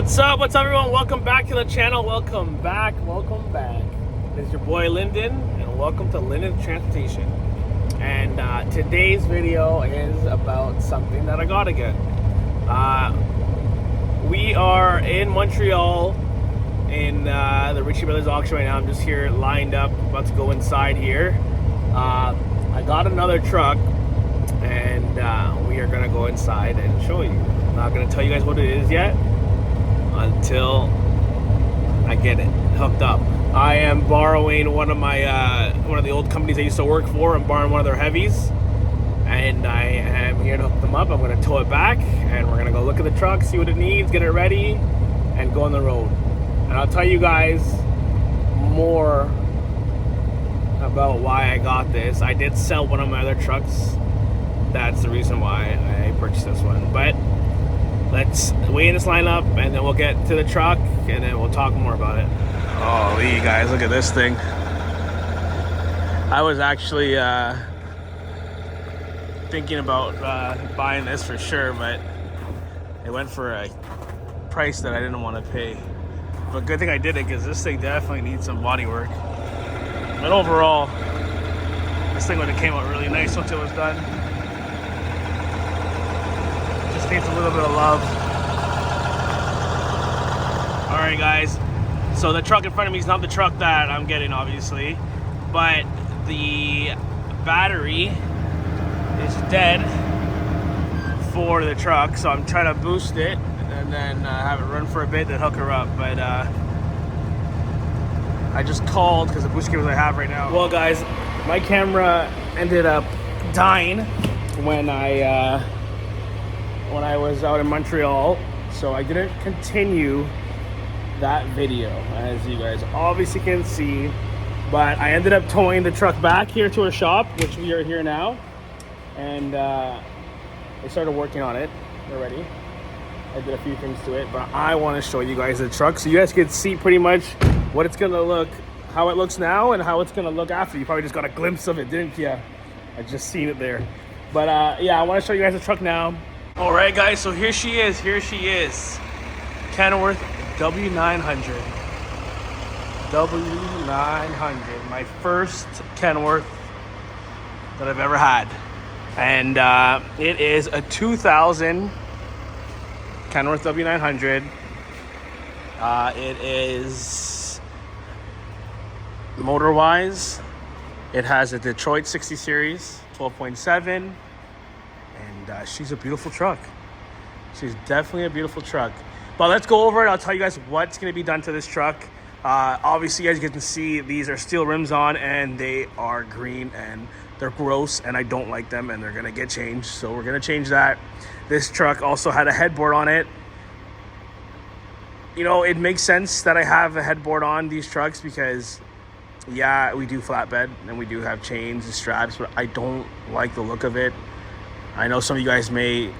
What's up everyone? Welcome back to the channel. Welcome back. It's your boy Lyndon, and welcome to Lindonstransportation. And today's video is about something that I got again. We are in Montreal in the Ritchie Brothers auction right now. I'm just here lined up, about to go inside here. I got another truck, and we are gonna go inside and show you. I'm not gonna tell you guys what it is yet until I get it hooked up. I am borrowing one of the old companies I used to work for. I'm borrowing one of their heavies, and I am here to hook them up. I'm going to tow it back, and we're going to go look at the truck, see what it needs, get it ready, and go on the road. And I'll tell you guys more about why I got this. I did sell one of my other trucks. That's the reason why I purchased this one. But let's wait in this lineup, and then we'll get to the truck, and then we'll talk more about it. Oh, you guys, look at this thing. I was actually thinking about buying this for sure, but it went for a price that I didn't want to pay. But good thing I did it, because this thing definitely needs some body work. But overall, this thing would have came out really nice once it was done. Just needs a little bit of love. All right, guys. So the truck in front of me is not the truck that I'm getting, obviously, but the battery is dead for the truck, so I'm trying to boost it and then have it run for a bit, then hook her up. But I just called because the boost cables I have right now. Well, guys, my camera ended up dying when I was out in Montreal, so I didn't continue that video, as you guys obviously can see. But I ended up towing the truck back here to our shop, which we are here now, and they started working on it already. I did a few things to it, but I want to show you guys the truck so you guys can see pretty much what it's gonna look, how it looks now, and how it's gonna look after. You probably just got a glimpse of it, didn't you? I just seen it there. But yeah, I want to show you guys the truck now. All right, guys, so here she is. Kenworth W900. W900, my first Kenworth that I've ever had. And it is a 2000 Kenworth W900. It is, motor-wise, it has a Detroit 60 series, 12.7. And she's a beautiful truck. She's definitely a beautiful truck. But let's go over it. I'll tell you guys what's going to be done to this truck. Obviously, as you can see, these are steel rims on, and they are green, and they're gross, and I don't like them, and they're going to get changed. So we're going to change that. This truck also had a headboard on it. You know, it makes sense that I have a headboard on these trucks because, yeah, we do flatbed, and we do have chains and straps, but I don't like the look of it. I know some of you guys may,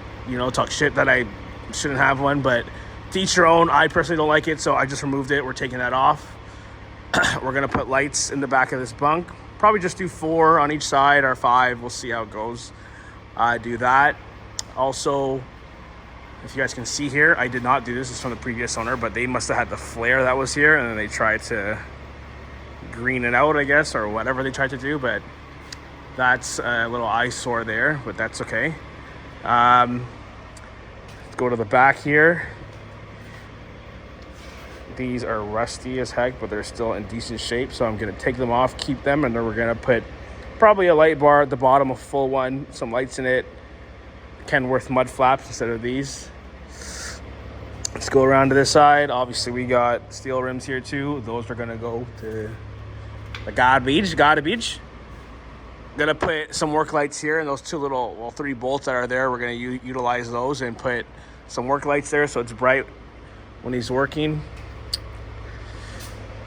talk shit that I shouldn't have one, but to each your own. I personally don't like it, so I just removed it. We're taking that off. We're gonna put lights in the back of this bunk. Probably just do 4 on each side or 5. We'll see how it goes. Do that. Also, if you guys can see here, I did not do this. It's from the previous owner, but they must have had the flare that was here, and then they tried to green it out, I guess, or whatever they tried to do. But that's a little eyesore there, but that's okay. Let's go to the back here. These are rusty as heck, but they're still in decent shape, so I'm going to take them off, keep them, and then we're going to put probably a light bar at the bottom, a full one, some lights in it, Kenworth mud flaps instead of these. Let's go around to this side. Obviously, we got steel rims here too. Those are going to go to the garbage. Going to put some work lights here, and those 3 bolts that are there, we're going to utilize those and put some work lights there so it's bright when he's working.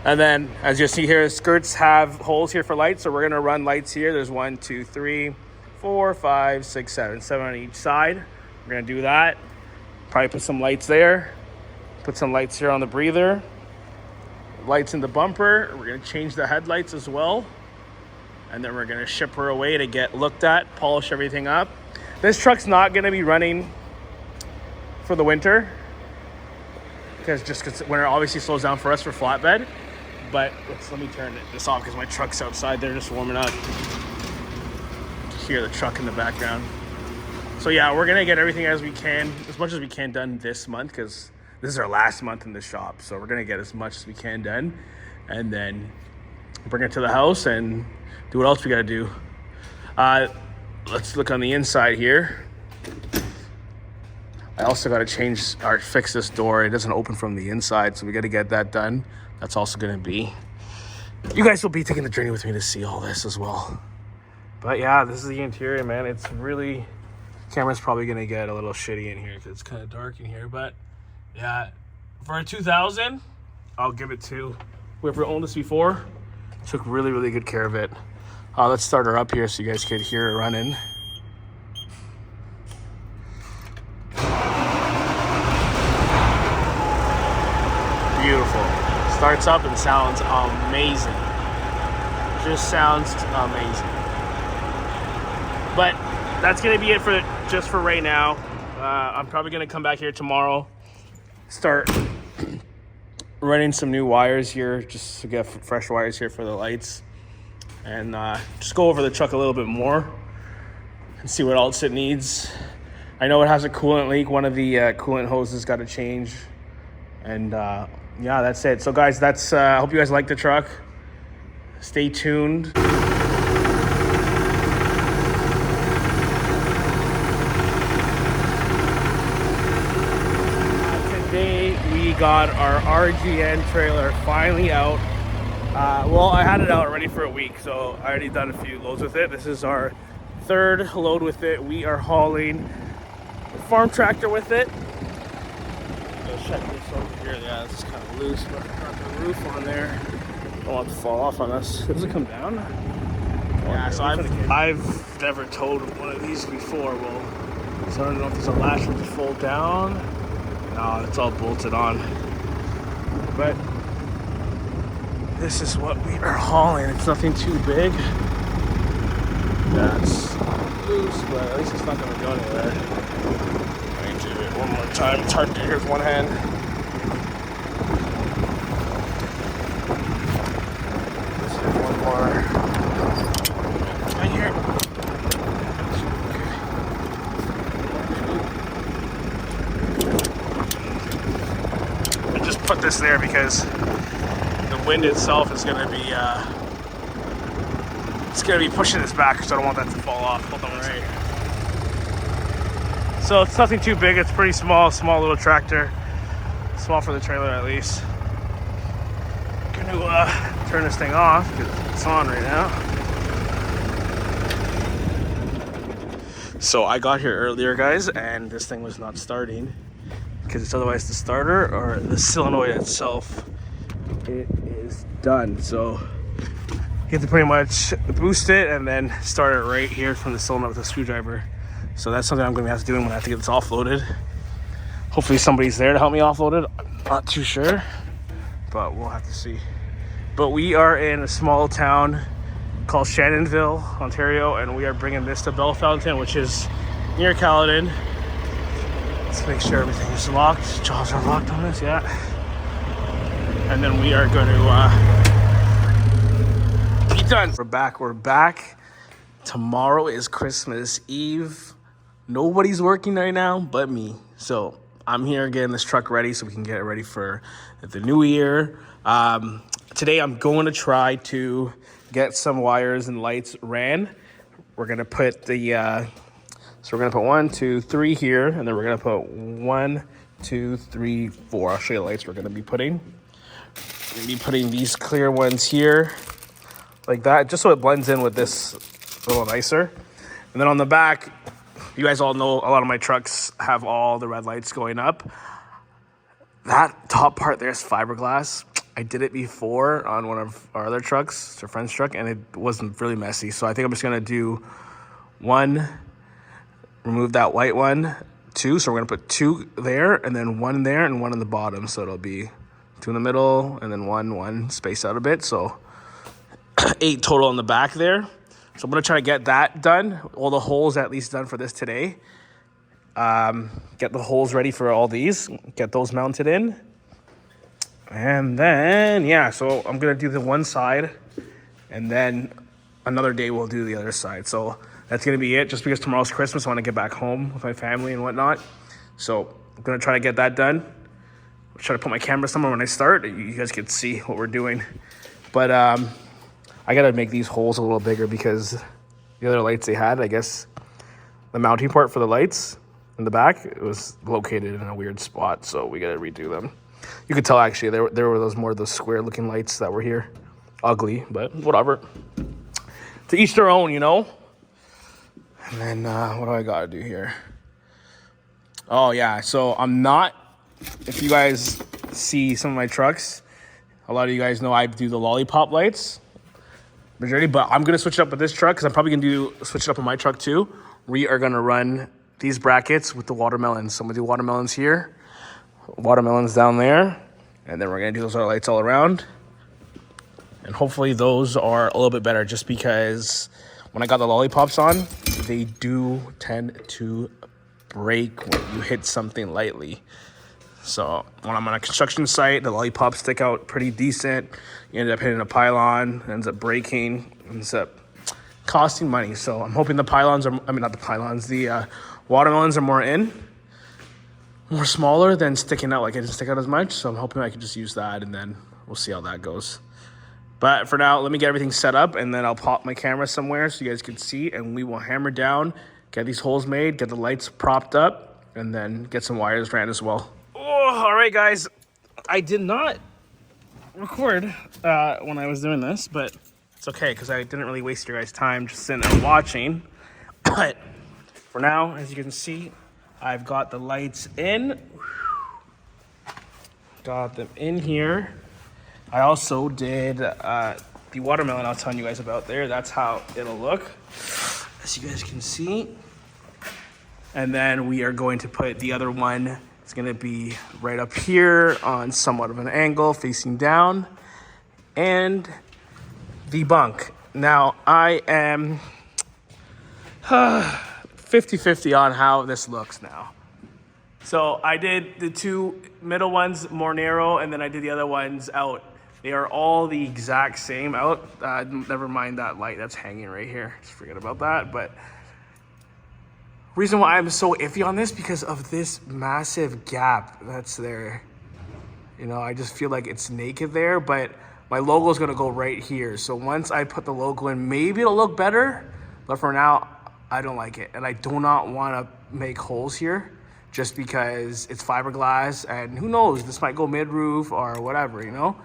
And then, as you see here, the skirts have holes here for lights, so we're gonna run lights here. There's 1, 2, 3, 4, 5, 6, 7 on each side. We're gonna do that. Probably put some lights there. Put some lights here on the breather. Lights in the bumper. We're gonna change the headlights as well. And then we're gonna ship her away to get looked at, polish everything up. This truck's not gonna be running for the winter. because winter obviously slows down for us for flatbed. But let me turn this off because my truck's outside there just warming up. Hear the truck in the background. So yeah, we're gonna get everything as much as we can done this month, because this is our last month in the shop. So we're gonna get as much as we can done, and then bring it to the house and do what else we gotta do. Let's look on the inside here. I also gotta fix this door. It doesn't open from the inside, so we gotta get that done. That's also gonna be, you guys will be taking the journey with me to see all this as well. But yeah, this is the interior, man. It's really, camera's probably gonna get a little shitty in here because it's kind of dark in here. But yeah, for a 2000, I'll give it to whoever owned this before. Took really, really good care of it. Let's start her up here so you guys could hear it running. Beautiful. Starts up and sounds amazing. Just sounds amazing. But that's gonna be it for right now. I'm probably gonna come back here tomorrow, start running some new wires here, just to get fresh wires here for the lights, and just go over the truck a little bit more and see what else it needs. I know it has a coolant leak. One of the coolant hoses got to change, and yeah, that's it. So guys, that's I hope you guys like the truck. Stay tuned. Today we got our RGN trailer finally out. Well, I had it out already for a week, so I already done a few loads with it. This is our third load with it. We are hauling a farm tractor with it. Let's check this over here. Yeah, this is kind of loose, but got the roof on there. Don't want it to fall off on us. Does it come down? Yeah, so I've never towed one of these before. Well, so I don't know if there's a latch to fold down. No, it's all bolted on. But this is what we are hauling. It's nothing too big. That's loose, but at least it's not going to go anywhere. I need to do it one more time. It's hard to hear with one hand. This is one more. Right here. I just put this there because the wind itself is going to be it's going to be pushing this back, so I don't want that to fall off. Hold on, right. So it's nothing too big. It's pretty small little tractor. Small for the trailer at least. I'm going to turn this thing off because it's on right now. So I got here earlier, guys, and this thing was not starting because it's otherwise the starter or the solenoid itself. It is done. So you have to pretty much boost it and then start it right here from the solenoid with a screwdriver. So that's something I'm going to have to do when I have to get this offloaded. Hopefully somebody's there to help me offload it. I'm not too sure, but we'll have to see. But we are in a small town called Shannonville, Ontario, and we are bringing this to Bellefontaine, which is near Caledon. Let's make sure everything is locked. Jaws are locked on this, yeah. And then we are going to be done. We're back. Tomorrow is Christmas Eve. Nobody's working right now but me. So I'm here getting this truck ready so we can get it ready for the new year. Today I'm going to try to get some wires and lights ran. We're going to put the, so we're going to put 1, 2, 3 here, and then we're going to put 1, 2, 3, 4. I'll show you the lights we're going to be putting. We're going to be putting these clear ones here, like that, just so it blends in with this a little nicer. And then on the back, you guys all know a lot of my trucks have all the red lights going up. That top part there is fiberglass. I did it before on one of our other trucks, it's our friend's truck, and it wasn't really messy. So I think I'm just gonna do 1, remove that white one, 2. So we're gonna put 2 there, and then 1 there, and 1 on the bottom. So it'll be 2 in the middle, and then 1 spaced out a bit. So 8 total on the back there. So I'm gonna try to get that done. All the holes at least done for this today. Get the holes ready for all these. Get those mounted in. And then, yeah, so I'm gonna do the one side, and then another day we'll do the other side. So that's gonna be it, just because tomorrow's Christmas. I wanna get back home with my family and whatnot. So I'm gonna try to get that done. I'll try to put my camera somewhere when I start. You guys can see what we're doing. But I gotta make these holes a little bigger because the other lights they had, I guess, the mounting part for the lights in the back, it was located in a weird spot, so we gotta redo them. You could tell actually there were those square looking lights that were here. Ugly, but whatever. To each their own, you know? And then what do I gotta do here? Oh yeah, so I'm not, if you guys see some of my trucks, a lot of you guys know I do the lollipop lights majority, but I'm gonna switch it up with this truck because I'm probably gonna switch it up on my truck too. We are gonna run these brackets with the watermelons. So I'm gonna do watermelons here, watermelons down there, and then we're gonna do those other lights all around. And hopefully those are a little bit better, just because when I got the lollipops on, they do tend to break when you hit something lightly. So when I'm on a construction site, the lollipops stick out pretty decent. You end up hitting a pylon, ends up breaking, ends up costing money. So I'm hoping the pylons are, I mean, not the pylons, the watermelons are more smaller than sticking out. Like, it doesn't stick out as much. So I'm hoping I can just use that, and then we'll see how that goes. But for now, let me get everything set up, and then I'll pop my camera somewhere so you guys can see, and we will hammer down, get these holes made, get the lights propped up, and then get some wires ran as well. Oh, all right, guys. I did not record when I was doing this, but it's okay because I didn't really waste your guys' time just sitting there watching. But for now, as you can see, I've got the lights in. Got them in here. I also did the watermelon I was telling you guys about there. That's how it'll look, as you guys can see. And then we are going to put the other one. It's going to be right up here on somewhat of an angle, facing down. And the bunk. Now, I am 50-50 on how this looks now. So I did the two middle ones more narrow, and then I did the other ones out. They are all the exact same out. Never mind that light that's hanging right here. Just forget about that. But reason why I'm so iffy on this, because of this massive gap that's there. You know, I just feel like it's naked there, but my logo is gonna go right here. So once I put the logo in, maybe it'll look better. But for now, I don't like it. And I do not wanna make holes here just because it's fiberglass, and who knows, this might go mid-roof or whatever, you know?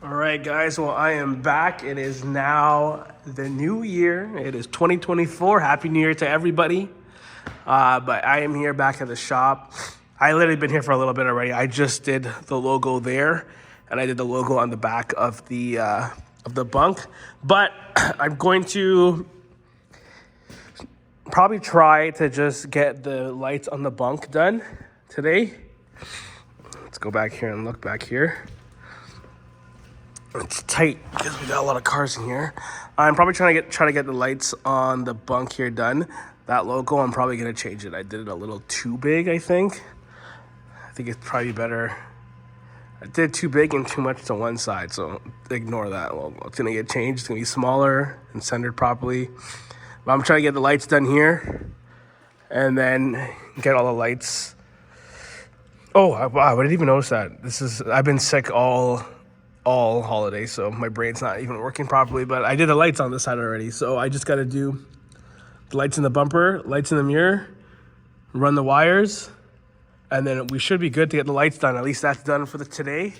All right, guys, well, I am back. It is now the new year. It is 2024. Happy New Year to everybody. But I am here back at the shop. I literally been here for a little bit already. I just did the logo there, and I did the logo on the back of the bunk. But I'm going to probably try to just get the lights on the bunk done today. Let's go back here and look back here. It's tight because we got a lot of cars in here. I'm probably try to get the lights on the bunk here done. That logo, I'm probably gonna change it. I did it a little too big, I think. I think it's probably better. I did too big and too much to one side, so ignore that logo. It's gonna get changed. It's gonna be smaller and centered properly. But I'm trying to get the lights done here, and then get all the lights. Oh, wow! I didn't even notice that. I've been sick all holiday, so my brain's not even working properly. But I did the lights on this side already, so I just got to do the lights in the bumper, lights in the mirror, run the wires, and then we should be good to get the lights done. At least that's done for today.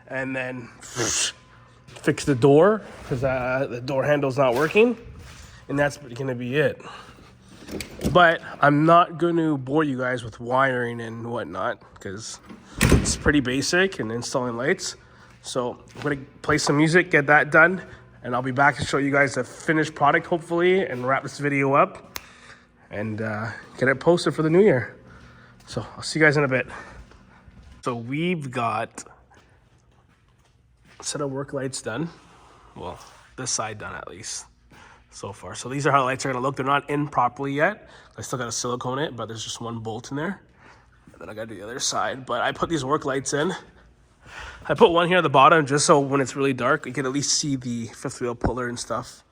And then fix the door, because the door handle's not working, and that's gonna be it. But I'm not going to bore you guys with wiring and whatnot, because it's pretty basic and installing lights. So I'm going to play some music, get that done, and I'll be back to show you guys the finished product, hopefully, and wrap this video up and get it posted for the new year. So I'll see you guys in a bit. So we've got a set of work lights done. Well, this side done at least so far. So these are how the lights are going to look. They're not in properly yet. I still got to silicone it, but there's just one bolt in there. And then I got to do the other side. But I put these work lights in. I put one here at the bottom just so when it's really dark, you can at least see the fifth wheel puller and stuff.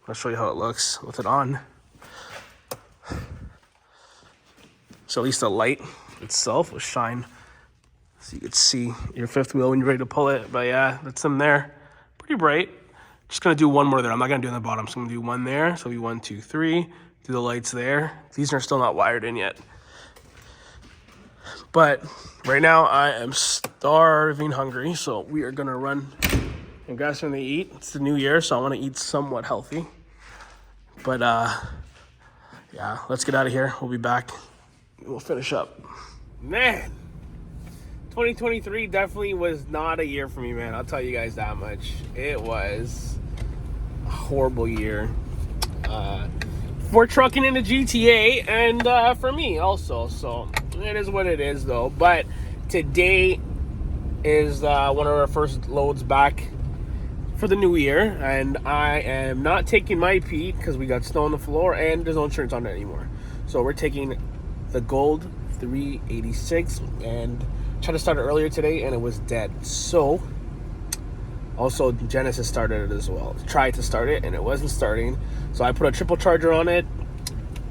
I'll show you how it looks with it on. So at least the light itself will shine so you can see your fifth wheel when you're ready to pull it. But yeah, that's in there. Pretty bright. Just gonna do one more there. I'm not gonna do it on the bottom, so I'm gonna do one there. So it'll be 1, 2, 3. Do the lights there. These are still not wired in yet. But right now I am starving hungry, so we are gonna run and grab something to eat. It's the new year, so I wanna eat somewhat healthy. But yeah, let's get out of here. We'll be back. We'll finish up. Man, 2023 definitely was not a year for me, man. I'll tell you guys that much. It was a horrible year. For trucking in the GTA and for me also. So it is what it is though. But today is one of our first loads back for the new year. And I am not taking my Pete because we got snow on the floor and there's no insurance on it anymore. So we're taking the Gold 386 and tried to start it earlier today and it was dead. So also Genesis started it as well. Tried to start it and it wasn't starting. So I put a triple charger on it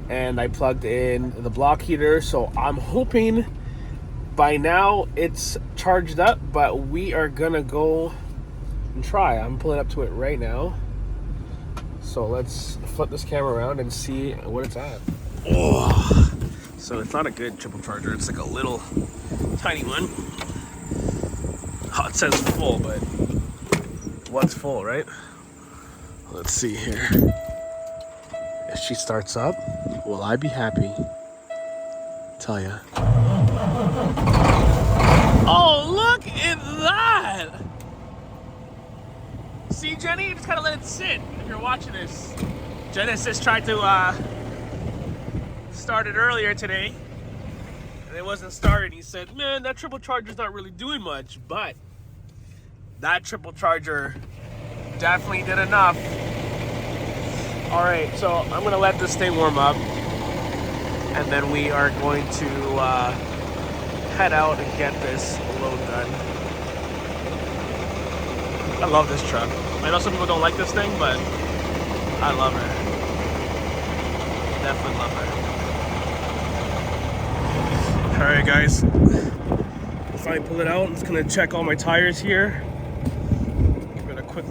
and I plugged in the block heater. So I'm hoping by now it's charged up, but we are gonna go and try. I'm pulling up to it right now. So let's flip this camera around and see what it's at. Oh. So it's not a good triple charger. It's like a little tiny one. Oh, it says full, but what's full, right? Let's see here. If she starts up, will I be happy? Tell ya. Oh, look at that! See, Jenny, you just gotta let it sit if you're watching this. Genesis tried to start it earlier today, and it wasn't starting. He said, man, that triple charger's not really doing much, but that triple charger definitely did enough. All right, so I'm gonna let this thing warm up, and then we are going to head out and get this load done. I love this truck. I know some people don't like this thing, but I love her. Definitely love her. All right, guys. If I pull it out, I'm just gonna check all my tires here. Give it a quick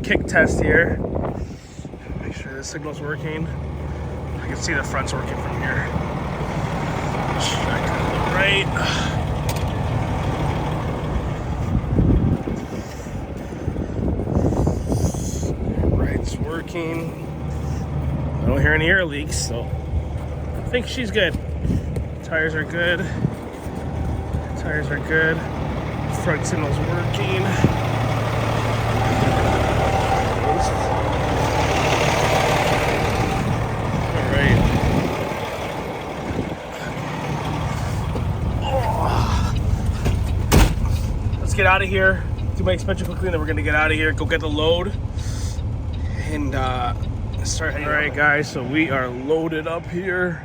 kick test here. Make sure the signal's working. I can see the front's working from here. Check the right. Right's working. I don't hear any air leaks, so I think she's good. Tires are good. Tires are good. Front signal's working. Alright. Oh. Let's get out of here. Do my inspection quickly, and then we're gonna get out of here, go get the load, and start heading. Alright guys, so we are loaded up here.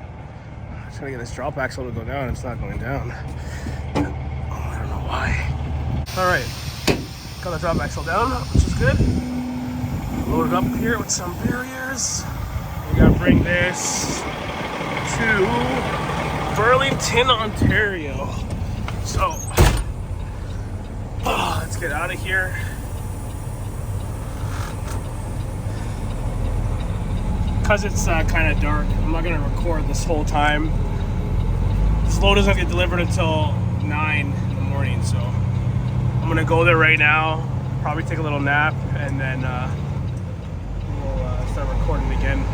Trying to get this drop axle to go down. It's not going down. I don't know why. All right, got the drop axle down, which is good. Loaded up here with some barriers. We gotta bring this to Burlington, Ontario. So let's get out of here. Because it's kind of dark, I'm not gonna record this whole time. This load doesn't get delivered until 9 in the morning, so I'm gonna go there right now, probably take a little nap, and then we'll start recording again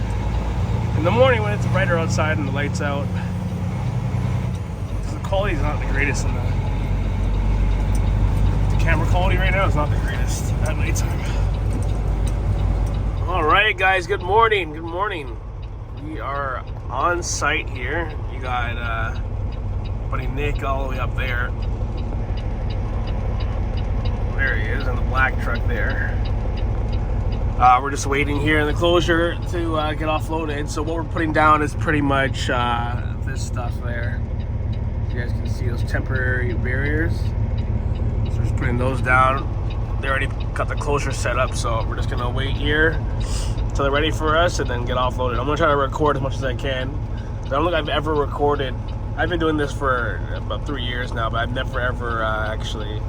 in the morning when it's brighter outside and the light's out. Because the quality is not the greatest in the camera quality right now is not the greatest at nighttime. All right, guys, good morning. Good morning. We are on site here. You got buddy Nick all the way up there. There he is in the black truck there. We're just waiting here in the closure to get offloaded. So what we're putting down is pretty much this stuff there. You guys can see those temporary barriers. So there's putting those down. They already got the closure set up, so we're just gonna wait here until they're ready for us and then get offloaded. I'm gonna try to record as much as I can. I don't think I've ever recorded. I've been doing this for about 3 years now, but I've never ever actually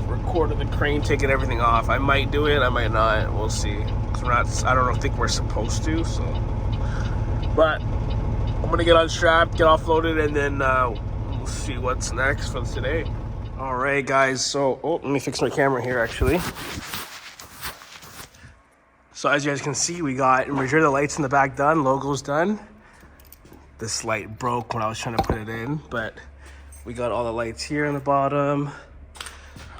recorded the crane taking everything off. I might do it, I might not. We'll see. 'Cause I don't think we're supposed to. So, but I'm gonna get unstrapped, get offloaded, and then we'll see what's next for today. All right, guys. So, let me fix my camera here, actually. So as you guys can see, we got majority of the lights in the back done, logo's done. This light broke when I was trying to put it in, but we got all the lights here on the bottom.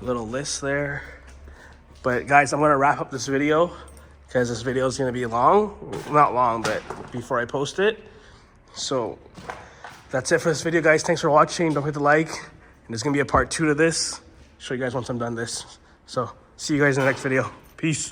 A little list there. But guys, I'm gonna wrap up this video because this video is gonna be long. Not long, but before I post it. So that's it for this video, guys. Thanks for watching. Don't forget to like. And there's gonna be a part 2 to this. Show you guys once I'm done this. So see you guys in the next video. Peace.